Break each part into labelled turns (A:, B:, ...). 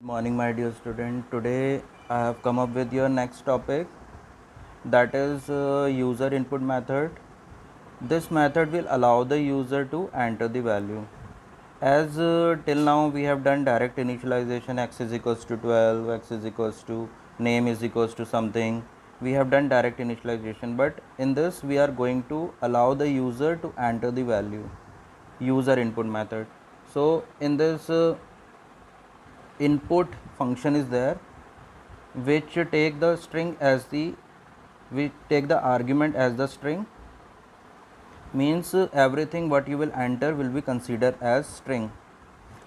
A: Morning, my dear student. Today I have come up with your next topic, that is user input method. This method will allow the user to enter the value. As till now we have done direct initialization, x is equals to 12, x is equals to name is equals to something. We have done direct initialization, but in this we are going to allow the user to enter the value, user input method. So in this input function is there, which take the string as the we take the argument as the string, means everything what you will enter will be considered as string.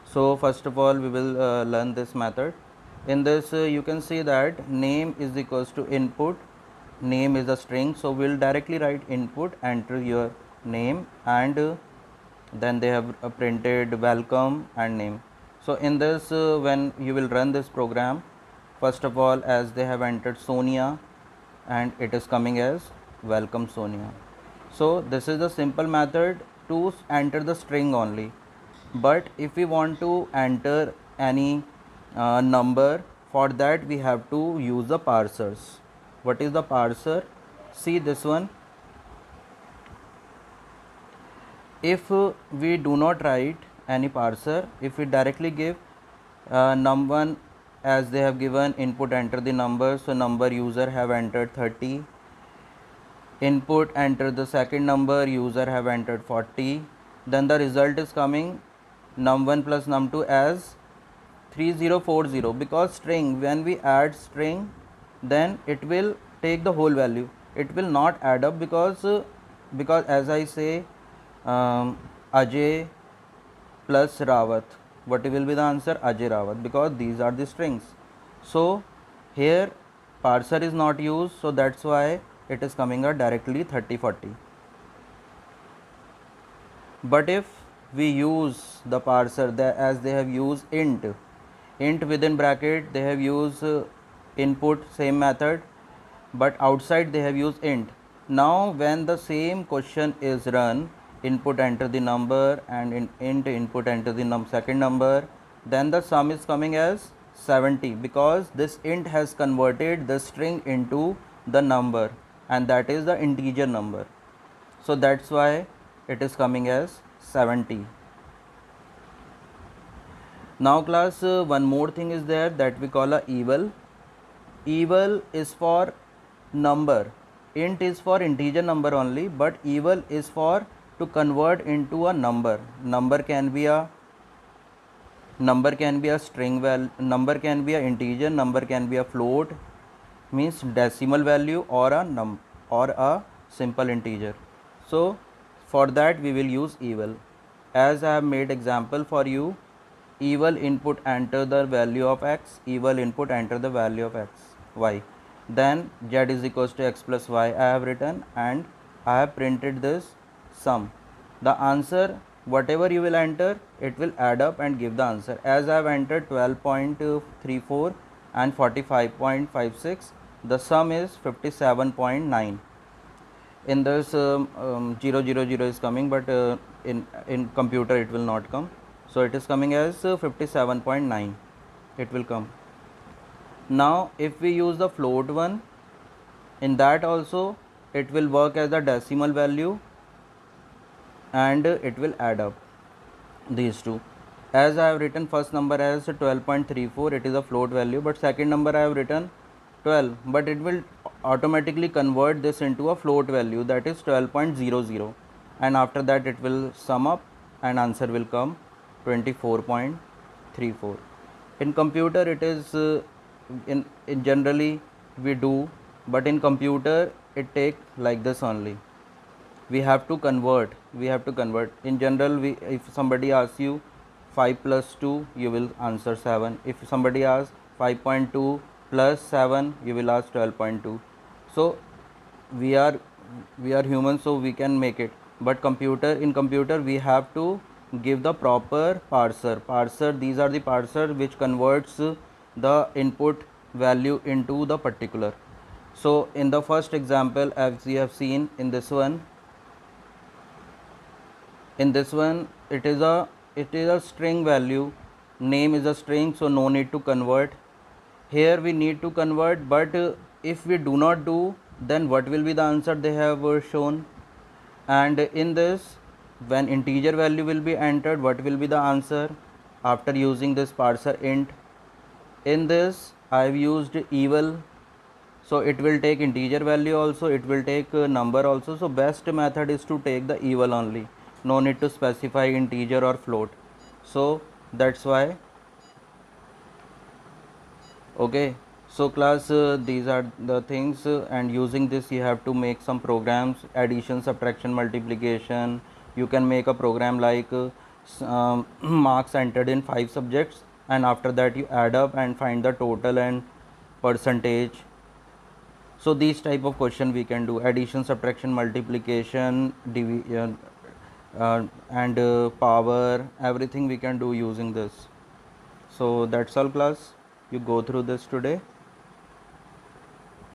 A: So first of all we will learn this method. In this you can see that name is equals to input, name is a string, so we'll directly write input, enter your name, and then they have printed welcome and name. So in this when you will run this program, first of all, as they have entered Sonia, and it is coming as welcome Sonia. So this is the simple method to enter the string only. But if we want to enter any number, for that we have to use the parsers. What is the parser? See this one. If we do not write any parser, if we directly give num1, as they have given input, enter the number, so number user have entered 30, input enter the second number, user have entered 40, then the result is coming num1 plus num2 as 3040, because string, when we add string, then it will take the whole value, it will not add up, because as I say Ajay plus Rawat, what will be the answer? Ajay Rawat, because these are the strings. So here parser is not used, so that's why it is coming out directly 3040. But if we use the parser, as they have used int within bracket, they have used input, same method, but outside they have used int. Now when the same question is run, input enter the number, and in int input enter the second number, then the sum is coming as 70, because this int has converted the string into the number, and that is the integer number. So that's why it is coming as 70. Now class, one more thing is there that we call a eval. Eval is for number, int is for integer number only, but eval is for to convert into a number. Number can be a string value, number can be a integer, number can be a float, means decimal value, or a simple integer. So for that we will use eval. As I have made example for you, eval input enter the value of x, eval input enter the value of x, y, then z is equals to x plus y I have written, and I have printed this sum. The answer, whatever you will enter, it will add up and give the answer. As I have entered 12.34 and 45.56, the sum is 57.9. In this 000 is coming, but in computer it will not come, so it is coming as 57.9, it will come. Now if we use the float one, in that also it will work as a decimal value, and it will add up these two. As I have written first number as 12.34, it is a float value, but second number I have written 12, but it will automatically convert this into a float value, that is 12.00, and after that it will sum up and answer will come 24.34. In computer it is in generally we do, but in computer it take like this only. We have to convert, in general. If somebody asks you 5 plus 2, you will answer 7. If somebody asks 5.2 plus 7, you will ask 12.2. So we are human, so we can make it, but in computer we have to give the proper parser. These are the parser which converts the input value into the particular. So in the first example, as we have seen in this one, it is a string value, name is a string, so no need to convert. Here we need to convert, but if we do not do, then what will be the answer they have shown? And in this, when integer value will be entered, what will be the answer after using this parser int? In this I've used eval, so it will take integer value also, it will take number also. So best method is to take the eval only, no need to specify integer or float. So that's why. Okay, so class, these are the things, and using this you have to make some programs: addition, subtraction, multiplication. You can make a program like marks entered in 5 subjects, and after that you add up and find the total and percentage. So these type of question we can do: addition, subtraction, multiplication, division, and power, everything we can do using this. So that's all class, you go through this today.